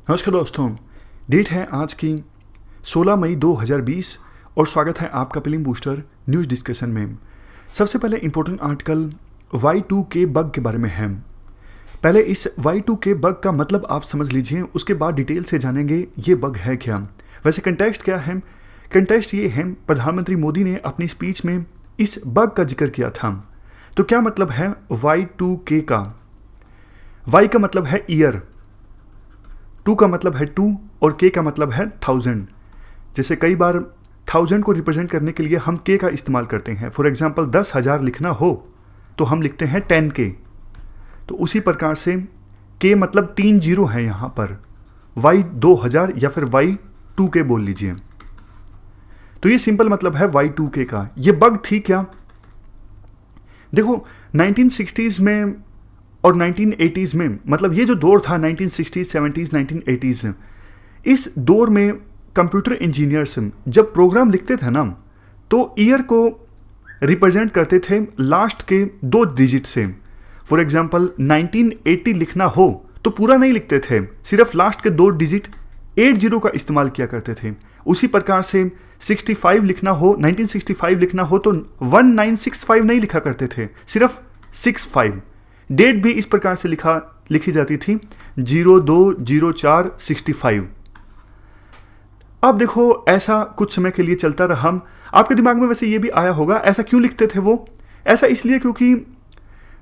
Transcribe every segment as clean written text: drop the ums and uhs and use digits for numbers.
नमस्कार दोस्तों, डेट है आज की 16 मई 2020 और स्वागत है आपका फिल्म बूस्टर न्यूज़ डिस्कशन में। सबसे पहले इंपॉर्टेंट आर्टिकल Y2K बग के बारे में है। पहले इस Y2K बग का मतलब आप समझ लीजिए, उसके बाद डिटेल से जानेंगे ये बग है क्या। वैसे कंटेक्स्ट क्या है? कंटेक्स्ट ये है, प्रधानमंत्री मोदी ने अपनी स्पीच में इस बग का जिक्र किया था। तो क्या मतलब है Y2K का? Y का मतलब है ईयर, 2 का मतलब है 2 और K का मतलब है 1000। जैसे कई बार 1000 को रिप्रेजेंट करने के लिए हम K का इस्तेमाल करते हैं। फॉर एग्जांपल 10,000 लिखना हो तो हम लिखते हैं 10K। तो उसी प्रकार से K मतलब 3 जीरो है यहाँ पर, Y 2000 या फिर Y2K बोल लीजिए। तो ये सिंपल मतलब है Y2K का। ये बग थी क्या? देखो 1960s में और 1980s में, मतलब ये जो दौर था 1960s, 70s, 1980s, इस दौर में कंप्यूटर इंजीनियर्स जब प्रोग्राम लिखते थे ना, तो ईयर को रिप्रेजेंट करते थे लास्ट के 2 डिजिट से। फॉर एग्जांपल 1980 लिखना हो तो पूरा नहीं लिखते थे, सिर्फ लास्ट के 2 डिजिट 80 का इस्तेमाल किया करते थे। उसी प्रकार से 65 लिखना हो, 1965 लिखना हो तो 1965 नहीं लिखा करते थे, सिर्फ 65। डेट भी इस प्रकार से लिखी जाती थी 02/04/65। अब देखो ऐसा कुछ समय के लिए चलता रहा। आपके दिमाग में वैसे ये भी आया होगा ऐसा क्यों लिखते थे वो? ऐसा इसलिए क्योंकि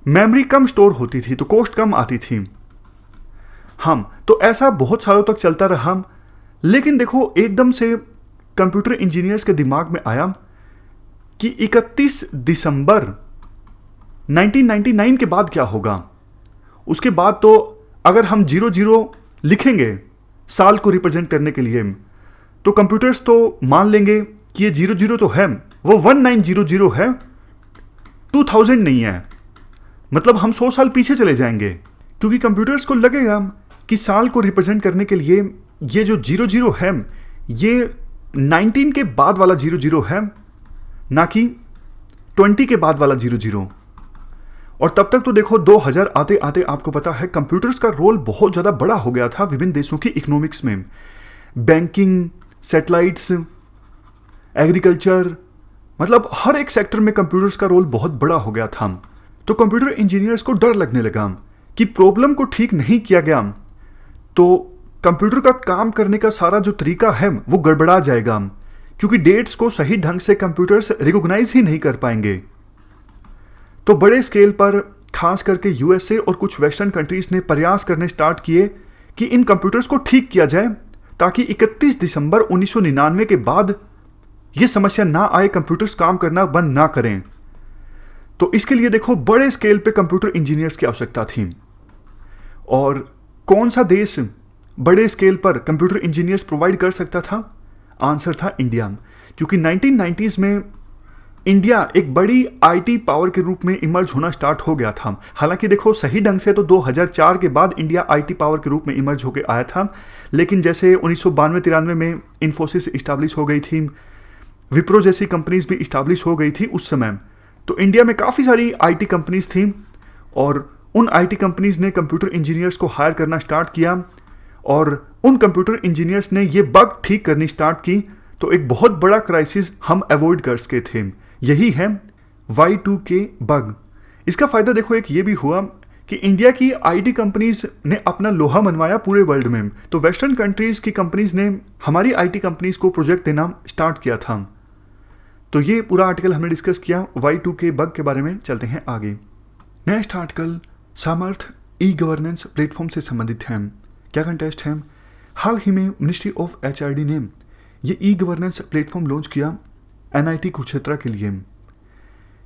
मेमोरी कम स्टोर होती थी तो कॉस्ट कम आती थी। तो ऐसा बहुत सालों तक चलता रहा। लेकिन देखो एकदम से कंप्यूटर इंजीनियर्स के दिमाग में आया कि 31 दिसंबर 1999 के बाद क्या होगा। उसके बाद तो अगर हम 00 लिखेंगे साल को रिप्रेजेंट करने के लिए, तो कंप्यूटर्स तो मान लेंगे कि ये 00 तो है, वो 1900 है, 2000 नहीं है। मतलब हम 100 साल पीछे चले जाएंगे, क्योंकि कंप्यूटर्स को लगेगा कि साल को रिप्रेजेंट करने के लिए ये जो 00 है ये 19 के बाद वाला 00 है, ना कि 20 के बाद वाला 00। और तब तक तो देखो 2000 आते आते आपको पता है कंप्यूटर्स का रोल बहुत ज़्यादा बड़ा हो गया था विभिन्न देशों की इकोनॉमिक्स में। बैंकिंग, सैटेलाइट्स, एग्रीकल्चर, मतलब हर एक सेक्टर में कंप्यूटर्स का रोल बहुत बड़ा हो गया था। तो कंप्यूटर इंजीनियर्स को डर लगने लगा कि प्रॉब्लम को ठीक नहीं किया गया तो कंप्यूटर का काम करने का सारा जो तरीका है वो गड़बड़ा जाएगा, क्योंकि डेट्स को सही ढंग से कंप्यूटर्स रिकॉग्नाइज ही नहीं कर पाएंगे। तो बड़े स्केल पर खास करके यूएसए और कुछ वेस्टर्न कंट्रीज ने प्रयास करने स्टार्ट किए कि इन कंप्यूटर्स को ठीक किया जाए, ताकि 31 दिसंबर 1999 के बाद यह समस्या ना आए, कंप्यूटर्स काम करना बंद ना करें। तो इसके लिए देखो बड़े स्केल पे कंप्यूटर इंजीनियर्स की आवश्यकता थी। और कौन सा देश बड़े स्केल पर कंप्यूटर इंजीनियर्स प्रोवाइड कर सकता था? आंसर था इंडिया, क्योंकि 1990s में इंडिया एक बड़ी आईटी पावर के रूप में इमर्ज होना स्टार्ट हो गया था। हालांकि देखो सही ढंग से तो 2004 के बाद इंडिया आईटी पावर के रूप में इमर्ज होकर आया था, लेकिन जैसे 1992-93 में इन्फोसिस इस्टेब्लिश हो गई थी, विप्रो जैसी कंपनीज भी इस्टेब्लिश हो गई थी उस समय। तो इंडिया में काफ़ी सारी आईटी कंपनीज थी और उन आईटी कंपनीज ने कंप्यूटर इंजीनियर्स को हायर करना स्टार्ट किया और उन कंप्यूटर इंजीनियर्स ने ये बग ठीक करनी स्टार्ट की। तो एक बहुत बड़ा क्राइसिस हम अवॉइड कर सके थे। यही है Y2K बग। इसका फायदा देखो एक ये भी हुआ कि इंडिया की आईटी कंपनीज ने अपना लोहा मनवाया पूरे वर्ल्ड में। तो वेस्टर्न कंट्रीज की कंपनीज ने हमारी आईटी कंपनीज को प्रोजेक्ट देना स्टार्ट किया था। तो ये पूरा आर्टिकल हमने डिस्कस किया Y2K बग के बारे में। चलते हैं आगे। नेक्स्ट आर्टिकल सामर्थ ई गवर्नेंस प्लेटफॉर्म से संबंधित है। क्या कंटेस्ट है? हाल ही में मिनिस्ट्री ऑफ HRD ने ये ई गवर्नेंस प्लेटफॉर्म लॉन्च किया NIT कुरुक्षेत्र के लिए।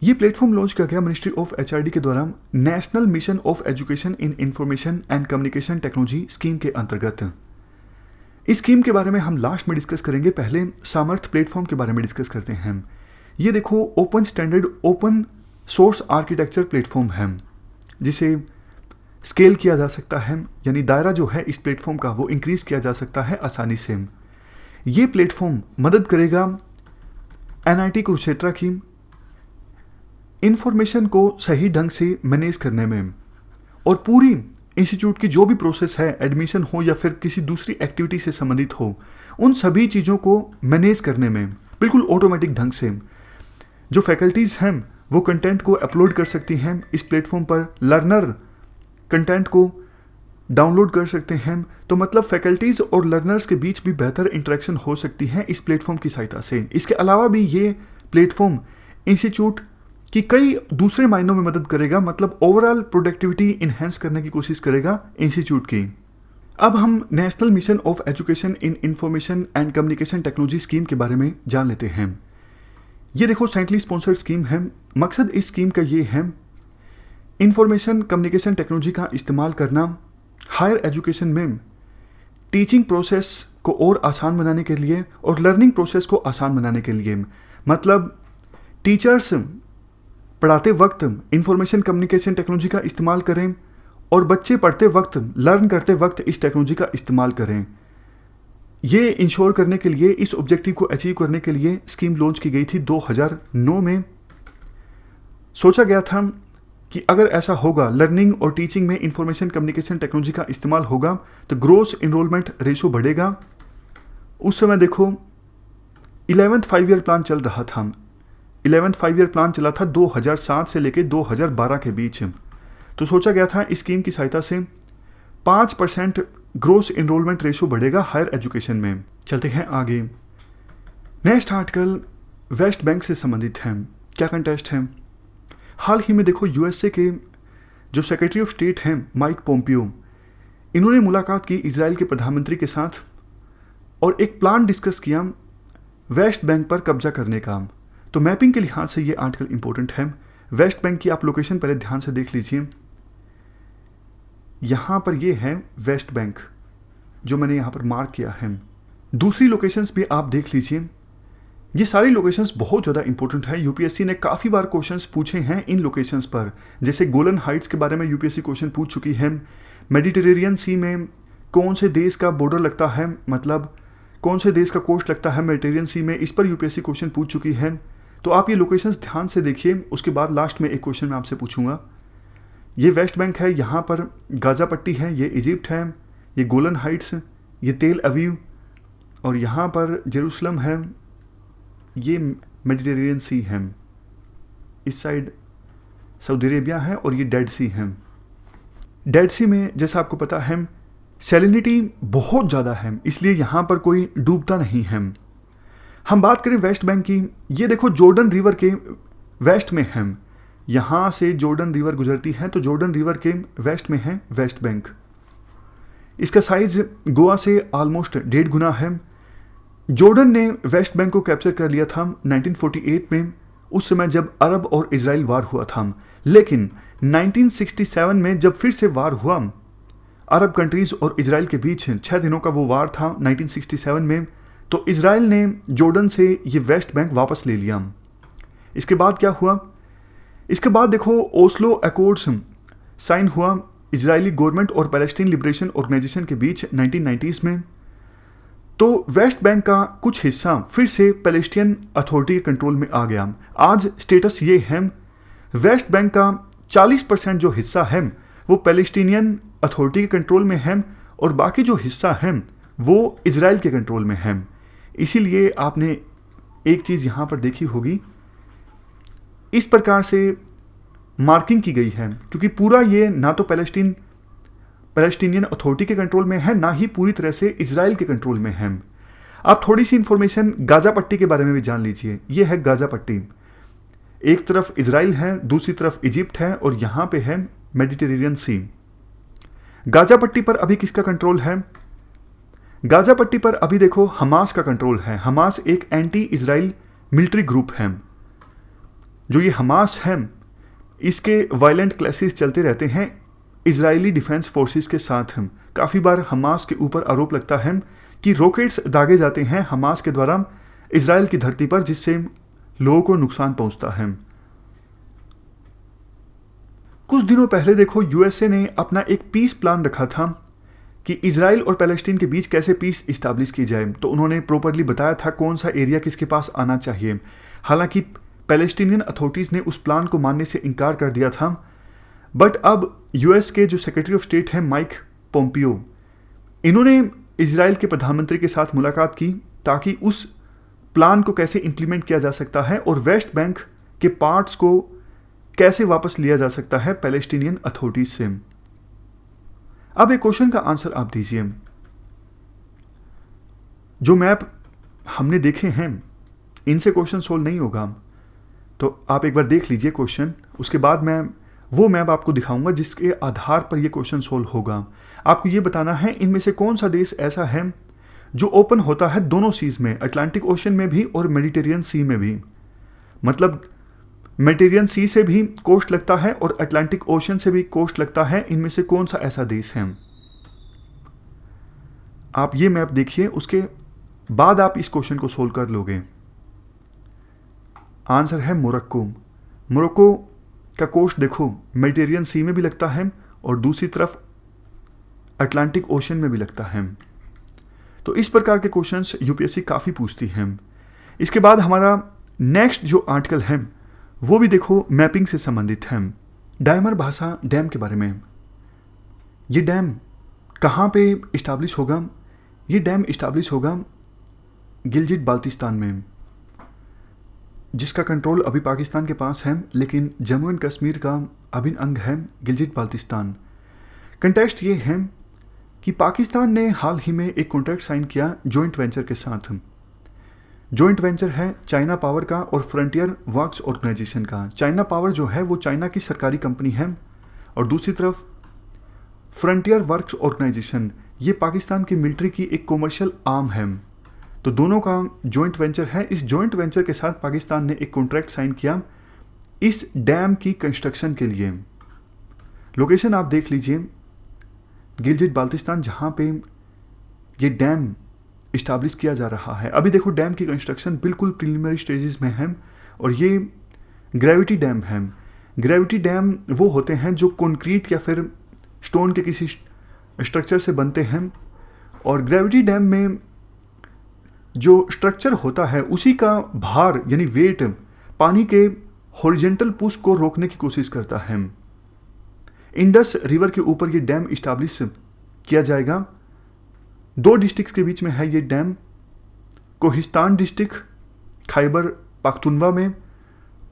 ये प्लेटफॉर्म लॉन्च किया गया मिनिस्ट्री ऑफ HRD के द्वारा national mission of education in information and communication technology scheme के अंतर्गत। इस स्कीम के बारे में हम लास्ट में डिस्कस करेंगे, पहले सामर्थ प्लेटफॉर्म के बारे में डिस्कस करते हैं। ये देखो open standard open source architecture platform है, जिसे स्केल किया जा सकता है, यानी दायरा जो है इस प्लेटफॉर्म का वो इंक्रीज किया जा सकता है आसानी से। ये प्लेटफॉर्म मदद करेगा NIT कुरुक्षेत्र की इंफॉर्मेशन को सही ढंग से मैनेज करने में और पूरी इंस्टीट्यूट की जो भी प्रोसेस है, एडमिशन हो या फिर किसी दूसरी एक्टिविटी से संबंधित हो, उन सभी चीज़ों को मैनेज करने में बिल्कुल ऑटोमेटिक ढंग से जो फैकल्टीज़ हैं वो कंटेंट को अपलोड कर सकती हैं इस प्लेटफॉर्म पर, लर्नर कंटेंट को डाउनलोड कर सकते हैं। तो मतलब फैकल्टीज़ और लर्नर्स के बीच भी बेहतर इंटरेक्शन हो सकती है इस प्लेटफॉर्म की सहायता से। इसके अलावा भी ये प्लेटफॉर्म इंस्टीट्यूट की कई दूसरे मायनों में मदद करेगा, मतलब ओवरऑल प्रोडक्टिविटी इन्हेंस करने की कोशिश करेगा इंस्टीट्यूट की। अब हम national mission of education in information and communication technology scheme के बारे में जान लेते हैं। ये देखो सेंट्रली स्पॉन्सर्ड स्कीम है। मकसद इस स्कीम का ये है इंफॉर्मेशन कम्युनिकेशन टेक्नोलॉजी का इस्तेमाल करना हायर एजुकेशन में टीचिंग प्रोसेस को और आसान बनाने के लिए और लर्निंग प्रोसेस को आसान बनाने के लिए। मतलब टीचर्स पढ़ाते वक्त इंफॉर्मेशन कम्युनिकेशन टेक्नोलॉजी का इस्तेमाल करें और बच्चे पढ़ते वक्त, लर्न करते वक्त इस टेक्नोलॉजी का इस्तेमाल करें। ये इंश्योर करने के लिए, इस ऑब्जेक्टिव को अचीव करने के लिए स्कीम लॉन्च की गई थी 2009 में। सोचा गया था कि अगर ऐसा होगा, लर्निंग और टीचिंग में इंफॉर्मेशन कम्युनिकेशन टेक्नोलॉजी का इस्तेमाल होगा तो ग्रोस इनरोलमेंट रेशो बढ़ेगा। उस समय देखो 11th 5 ईयर प्लान चल रहा था। 11th 5 ईयर प्लान चला था 2007 से लेकर 2012 के बीच। तो सोचा गया था इस स्कीम की सहायता से 5% ग्रोस इनरोलमेंट रेशो बढ़ेगा हायर एजुकेशन में। चलते हैं आगे। नेक्स्ट आर्टिकल वेस्ट बैंक से संबंधित है। क्या कंटेस्ट है? हाल ही में देखो यूएसए के जो सेक्रेटरी ऑफ स्टेट हैं माइक पोम्पियो, इन्होंने मुलाकात की इजराइल के प्रधानमंत्री के साथ और एक प्लान डिस्कस किया वेस्ट बैंक पर कब्जा करने का। तो मैपिंग के लिहाज से ये आर्टिकल इंपॉर्टेंट है। वेस्ट बैंक की आप लोकेशन पहले ध्यान से देख लीजिए। यहाँ पर ये है वेस्ट बैंक जो मैंने यहाँ पर मार्क किया है। दूसरी लोकेशंस भी आप देख लीजिए। ये सारी लोकेशंस बहुत ज़्यादा इंपॉर्टेंट है। यूपीएससी ने काफ़ी बार क्वेश्चंस पूछे हैं इन लोकेशंस पर। जैसे गोलन हाइट्स के बारे में यूपीएससी क्वेश्चन पूछ चुकी है। मेडिटेरेनियन सी में कौन से देश का बॉर्डर लगता है, मतलब कौन से देश का कोस्ट लगता है मेडिटेरेनियन सी में, इस पर यूपीएससी क्वेश्चन पूछ चुकी है। तो आप ये लोकेशंस ध्यान से देखिए। उसके बाद लास्ट में एक क्वेश्चन मैं आपसे पूछूंगा। ये वेस्ट बैंक है, यहाँ पर गाजा पट्टी है, ये इजिप्ट है, ये गोलन हाइट्स, ये तेल अवीव, और यहाँ पर जेरूसलम है, ये मेडिटेरेनियन सी है, इस साइड सऊदी अरेबिया है, और ये डेड सी है। डेड सी में जैसा आपको पता है सैलिनिटी बहुत ज़्यादा है, इसलिए यहाँ पर कोई डूबता नहीं है। हम बात करें वेस्ट बैंक की, ये देखो जॉर्डन रिवर के वेस्ट में है। यहाँ से जॉर्डन रिवर गुजरती है, तो जॉर्डन रिवर के वेस्ट में है वेस्ट बैंक। इसका साइज गोवा से ऑलमोस्ट 1.5 गुना है। जॉर्डन ने वेस्ट बैंक को कैप्चर कर लिया था 1948 में, उस समय जब अरब और इजराइल वार हुआ था। लेकिन 1967 में जब फिर से वार हुआ अरब कंट्रीज और इजराइल के बीच, 6 दिनों का वो वार था 1967 में, तो इजराइल ने जॉर्डन से ये वेस्ट बैंक वापस ले लिया। इसके बाद क्या हुआ? इसके बाद देखो ओस्लो अकॉर्ड्स साइन हुआ इजरायली गवर्नमेंट और पैलेस्टीन लिबरेशन ऑर्गेनाइजेशन के बीच 1990s में। तो वेस्ट बैंक का कुछ हिस्सा फिर से पैलेस्टीन अथॉरिटी के कंट्रोल में आ गया। आज स्टेटस ये है, वेस्ट बैंक का 40% जो हिस्सा है वो पैलेस्टीनियन अथॉरिटी के कंट्रोल में है और बाकी जो हिस्सा है वो इजराइल के कंट्रोल में है। इसीलिए आपने एक चीज़ यहाँ पर देखी होगी, इस प्रकार से मार्किंग की गई है, क्योंकि पूरा ये ना तो पैलेस्टीनियन अथॉरिटी के कंट्रोल में है, ना ही पूरी तरह से इजराइल के कंट्रोल में है। आप थोड़ी सी इंफॉर्मेशन गाजा पट्टी के बारे में भी जान लीजिए। ये है गाजा पट्टी, एक तरफ इजराइल है, दूसरी तरफ इजिप्ट है, और यहाँ पे है मेडिटेरेनियन सी। गाजा पट्टी पर अभी किसका कंट्रोल है? गाजा पट्टी पर अभी देखो हमास का कंट्रोल है। हमास एक एंटी इजराइल मिलिट्री ग्रुप है। जो ये हमास है, इसके वायलेंट क्लैशेस चलते रहते हैं इजरायली डिफेंस फोर्सेस के साथ। काफ़ी बार हमास के ऊपर आरोप लगता है कि रॉकेट्स दागे जाते हैं हमास के द्वारा इजराइल की धरती पर, जिससे लोगों को नुकसान पहुंचता है। कुछ दिनों पहले देखो यूएसए ने अपना एक पीस प्लान रखा था कि इजराइल और पैलेस्टीन के बीच कैसे पीस इस्टेब्लिश की जाए। तो उन्होंने प्रॉपरली बताया था कौन सा एरिया किसके पास आना चाहिए। हालांकि पैलेस्टीनियन अथॉरिटीज़ ने उस प्लान को मानने से इनकार कर दिया था, बट अब यूएस के जो सेक्रेटरी ऑफ स्टेट हैं माइक पोम्पियो, इन्होंने इजराइल के प्रधानमंत्री के साथ मुलाकात की ताकि उस प्लान को कैसे इंप्लीमेंट किया जा सकता है और वेस्ट बैंक के पार्ट्स को कैसे वापस लिया जा सकता है पैलेस्टीनियन अथॉरिटीज से। अब एक क्वेश्चन का आंसर आप दीजिए। जो मैप हमने देखे हैं इनसे क्वेश्चन सोल्व नहीं होगा, तो आप एक बार देख लीजिए क्वेश्चन, उसके बाद मैं वो मैप आपको दिखाऊंगा जिसके आधार पर ये क्वेश्चन सोल्व होगा। आपको ये बताना है इनमें से कौन सा देश ऐसा है जो ओपन होता है दोनों सीज में, अटलांटिक ओशन में भी और मेडिटेरियन सी में भी। मतलब मेडिटेरियन सी से भी कोस्ट लगता है और अटलांटिक ओशन से भी कोस्ट लगता है। इनमें से कौन सा ऐसा देश है? आप ये मैप देखिए, उसके बाद आप इस क्वेश्चन को सोल्व कर लोगे। आंसर है मोरक्को। मोरक्को का कोस्ट देखो मेडिटेरियन सी में भी लगता है और दूसरी तरफ अटलांटिक ओशन में भी लगता है। तो इस प्रकार के क्वेश्चंस यूपीएससी काफ़ी पूछती हैं। इसके बाद हमारा नेक्स्ट जो आर्टिकल है वो भी देखो मैपिंग से संबंधित है। डायमर भाषा डैम के बारे में। ये डैम कहाँ पे इस्टाब्लिश होगा? ये डैम इस्टाब्लिश होगा गिलजिट बाल्टिस्तान में, जिसका कंट्रोल अभी पाकिस्तान के पास है, लेकिन जम्मू एंड कश्मीर का अभिन्न अंग है गिलजिट बाल्टिस्तान। कंटेक्स्ट ये है कि पाकिस्तान ने हाल ही में एक कॉन्ट्रैक्ट साइन किया जॉइंट वेंचर के साथ। जॉइंट वेंचर है चाइना पावर का और फ्रंटियर वर्क्स ऑर्गेनाइजेशन का। चाइना पावर जो है वो चाइना की सरकारी कंपनी है और दूसरी तरफ फ्रंटियर वर्क्स ऑर्गेनाइजेशन ये पाकिस्तान की मिलिट्री की एक कॉमर्शियल आर्म है। तो दोनों का जॉइंट वेंचर है। इस जॉइंट वेंचर के साथ पाकिस्तान ने एक कॉन्ट्रैक्ट साइन किया इस डैम की कंस्ट्रक्शन के लिए। लोकेशन आप देख लीजिए, गिलजिट बाल्टिस्तान, जहाँ पे ये डैम इस्टाब्लिश किया जा रहा है। अभी देखो डैम की कंस्ट्रक्शन बिल्कुल प्रिलिमिनरी स्टेजेस में है और ये ग्रेविटी डैम है। ग्रेविटी डैम वो होते हैं जो कंक्रीट या फिर स्टोन के किसी स्ट्रक्चर से बनते हैं और ग्रेविटी डैम में जो स्ट्रक्चर होता है उसी का भार यानी वेट पानी के हॉरिजेंटल पुश को रोकने की कोशिश करता है। इंडस रिवर के ऊपर ये डैम इस्टाब्लिश किया जाएगा। 2 डिस्ट्रिक्ट्स के बीच में है ये डैम, कोहिस्तान डिस्ट्रिक्ट खैबर पख्तूनवा में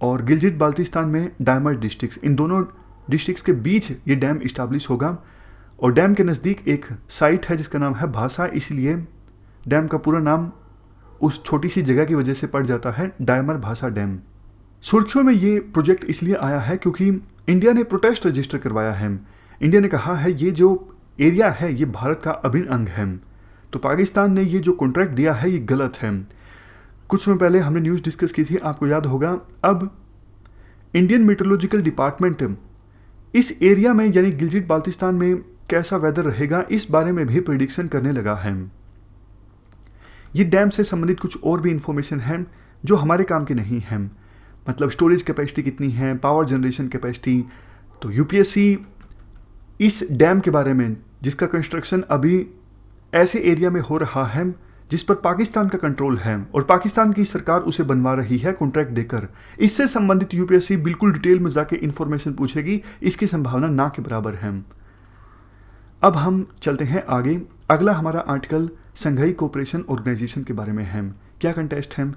और गिलजिट बाल्टिस्तान में डायमर डिस्ट्रिक्ट। इन दोनों डिस्ट्रिक्ट्स के बीच ये डैम इस्टाब्लिश होगा और डैम के नज़दीक एक साइट है जिसका नाम है भाषा, इसलिए डैम का पूरा नाम उस छोटी सी जगह की वजह से पड़ जाता है डायमर भाषा डैम। सुर्खियों में ये प्रोजेक्ट इसलिए आया है क्योंकि इंडिया ने प्रोटेस्ट रजिस्टर करवाया है। इंडिया ने कहा है ये जो एरिया है ये भारत का अभिन्न अंग है, तो पाकिस्तान ने ये जो कॉन्ट्रैक्ट दिया है ये गलत है। कुछ समय पहले हमने न्यूज़ डिस्कस की थी, आपको याद होगा। अब इंडियन मेट्रोलॉजिकल डिपार्टमेंट इस एरिया में यानी गिलजिट बाल्टिस्तान में कैसा वेदर रहेगा इस बारे में भी प्रेडिक्शन करने लगा है। ये डैम से संबंधित कुछ और भी इंफॉर्मेशन है जो हमारे काम की नहीं है, मतलब स्टोरेज कैपेसिटी कितनी है, पावर जनरेशन कैपेसिटी। तो यूपीएससी इस डैम के बारे में जिसका कंस्ट्रक्शन अभी ऐसे एरिया में हो रहा है जिस पर पाकिस्तान का कंट्रोल है और पाकिस्तान की सरकार उसे बनवा रही है कॉन्ट्रैक्ट देकर, इससे संबंधित यूपीएससी बिल्कुल डिटेल में जाके इंफॉर्मेशन पूछेगी। इसकी संभावना ना के बराबर है। अब हम चलते हैं आगे। अगला हमारा आर्टिकल संघाई कोऑपरेशन ऑर्गेनाइजेशन के बारे में है। क्या कंटेस्ट है?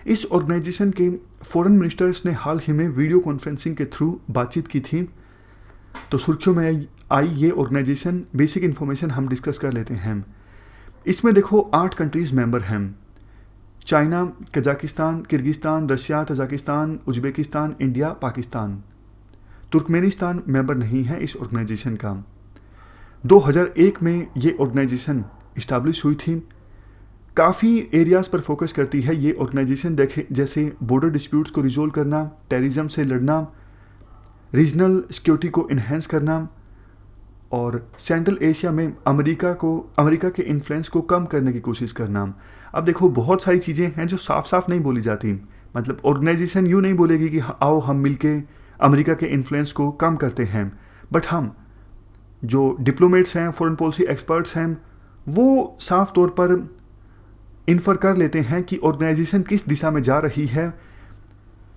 इस ऑर्गेनाइजेशन के फॉरेन मिनिस्टर्स ने हाल ही में वीडियो कॉन्फ्रेंसिंग के थ्रू बातचीत की थी। तो सुर्खियों में आई ये ऑर्गेनाइजेशन, बेसिक इन्फॉर्मेशन हम डिस्कस कर लेते हैं। इसमें देखो 8 कंट्रीज़ मेंबर हैं। China, Kazakhstan, Kyrgyzstan, Russia, Tajikistan, Uzbekistan, India, Pakistan. Turkmenistan member नहीं है इस ऑर्गेनाइजेशन का। 2001 में ये ऑर्गेनाइजेशन इस्टाब्लिश हुई थी। काफ़ी एरियाज़ पर फोकस करती है ये ऑर्गेनाइजेशन, देखे जैसे बॉर्डर डिस्प्यूट्स को रिजोल्व करना, टेररिज्म से लड़ना, रीजनल सिक्योरिटी को इन्हेंस करना और सेंट्रल एशिया में अमेरिका के इन्फ्लुएंस को कम करने की कोशिश करना। अब देखो बहुत सारी चीज़ें हैं जो साफ साफ नहीं बोली जाती। मतलब ऑर्गेनाइजेशन यूँ नहीं बोलेगी कि आओ हम मिलके अमेरिका के इन्फ्लुएंस को कम करते हैं, बट हम जो डिप्लोमेट्स हैं, फॉरेन पॉलिसी एक्सपर्ट्स हैं, वो साफ तौर पर इन्फर कर लेते हैं कि ऑर्गेनाइजेशन किस दिशा में जा रही है,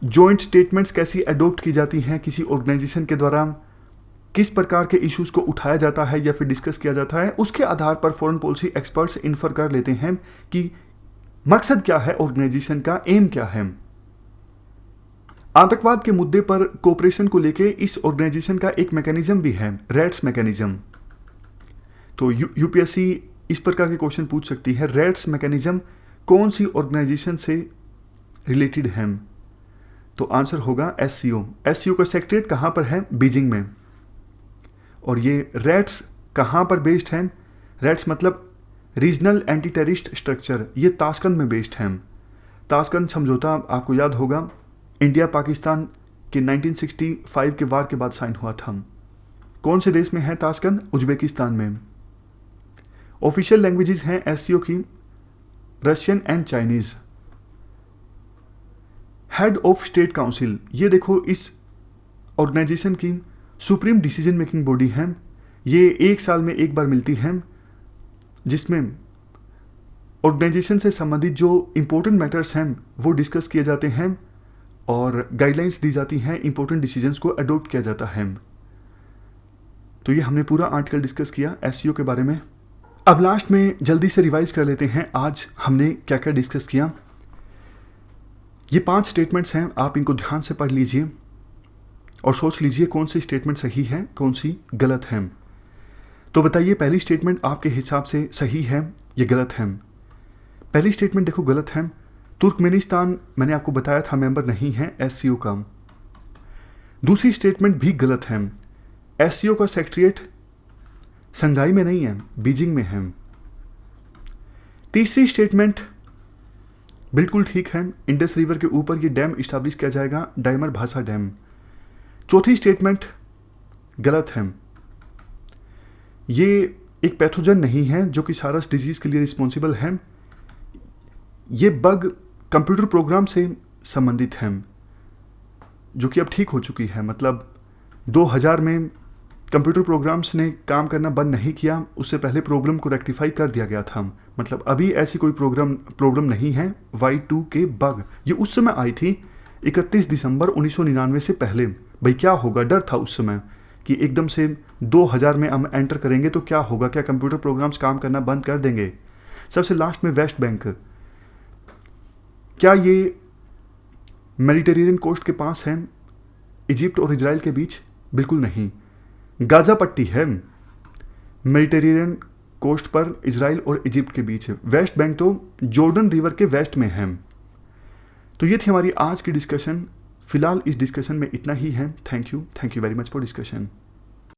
जॉइंट स्टेटमेंट्स कैसी अडोप्ट की जाती हैं किसी ऑर्गेनाइजेशन के द्वारा, किस प्रकार के इश्यूज को उठाया जाता है या फिर डिस्कस किया जाता है, उसके आधार पर फॉरेन पॉलिसी एक्सपर्ट्स इन्फर कर लेते हैं कि मकसद क्या है, ऑर्गेनाइजेशन का एम क्या है। आतंकवाद के मुद्दे पर कोऑपरेशन को लेके इस ऑर्गेनाइजेशन का एक मैकेनिज्म भी है, रेट्स मैकेनिज्म। तो यूपीएससी इस प्रकार के क्वेश्चन पूछ सकती है, रेट्स मैकेनिज्म कौन सी ऑर्गेनाइजेशन से रिलेटेड है? तो आंसर होगा एससीओ। एससीओ का सेक्रेटरीट कहाँ पर है? बीजिंग में। और ये रेट्स कहाँ पर बेस्ड हैं? रेट्स मतलब रीजनल एंटी टेररिस्ट स्ट्रक्चर, ये ताशकंद में बेस्ड हैं। ताशकंद समझौता आपको याद होगा, इंडिया पाकिस्तान के 1965 के वार के बाद साइन हुआ था। कौन से देश में है ताशकंद? उज्बेकिस्तान में। ऑफिशियल लैंग्वेजेस हैं एससीओ की Russian and Chinese. Head of state council, ये देखो इस ऑर्गेनाइजेशन की सुप्रीम डिसीजन मेकिंग बॉडी है। ये एक साल में एक बार मिलती है, जिसमें ऑर्गेनाइजेशन से संबंधित जो इंपॉर्टेंट मैटर्स हैं वो डिस्कस किए जाते हैं और गाइडलाइंस दी जाती हैं, इंपॉर्टेंट डिसीजंस को अडॉप्ट किया जाता है। तो ये हमने पूरा आर्टिकल डिस्कस किया एससीओ के बारे में। अब लास्ट में जल्दी से रिवाइज कर लेते हैं आज हमने क्या क्या डिस्कस किया। ये 5 स्टेटमेंट्स हैं, आप इनको ध्यान से पढ़ लीजिए और सोच लीजिए कौन सी स्टेटमेंट सही है, कौन सी गलत है। तो बताइए पहली स्टेटमेंट आपके हिसाब से सही है या गलत है? पहली स्टेटमेंट देखो गलत है। तुर्कमेनिस्तान मैंने आपको बताया था मेंबर नहीं है एससीओ का। दूसरी स्टेटमेंट भी गलत है। एससीओ का सेक्रेटरीट संघाई में नहीं है, बीजिंग में है। तीसरी स्टेटमेंट बिल्कुल ठीक है, इंडस रिवर के ऊपर ये डैम इस्टेब्लिश किया जाएगा, डायमर भाषा डैम। चौथी स्टेटमेंट गलत है। ये एक पैथोजन नहीं है जो कि सारस डिजीज के लिए रिस्पॉन्सिबल है। ये बग कंप्यूटर प्रोग्राम से संबंधित है जो कि अब ठीक हो चुकी है। मतलब 2000 में कंप्यूटर प्रोग्राम्स ने काम करना बंद नहीं किया, उससे पहले प्रॉब्लम को रेक्टिफाई कर दिया गया था। मतलब अभी ऐसी कोई प्रॉब्लम नहीं है। Y2 के बग ये उस समय आई थी 31 दिसंबर 1999 से पहले। भाई क्या होगा, डर था उस समय कि एकदम से 2000 में हम एंटर करेंगे तो क्या होगा, क्या कंप्यूटर प्रोग्राम्स काम करना बंद कर देंगे। सबसे लास्ट में वेस्ट बैंक, क्या ये मेडिटेरेनियन कोस्ट के पास है, इजिप्ट और इजराइल के बीच? बिल्कुल नहीं, गाजा पट्टी है मेडिटेरेनियन कोस्ट पर इजराइल और इजिप्ट के बीच। वेस्ट बैंक तो जॉर्डन रिवर के वेस्ट में है। तो ये थी हमारी आज की डिस्कशन। फिलहाल इस डिस्कशन में इतना ही है। Thank you very much for discussion.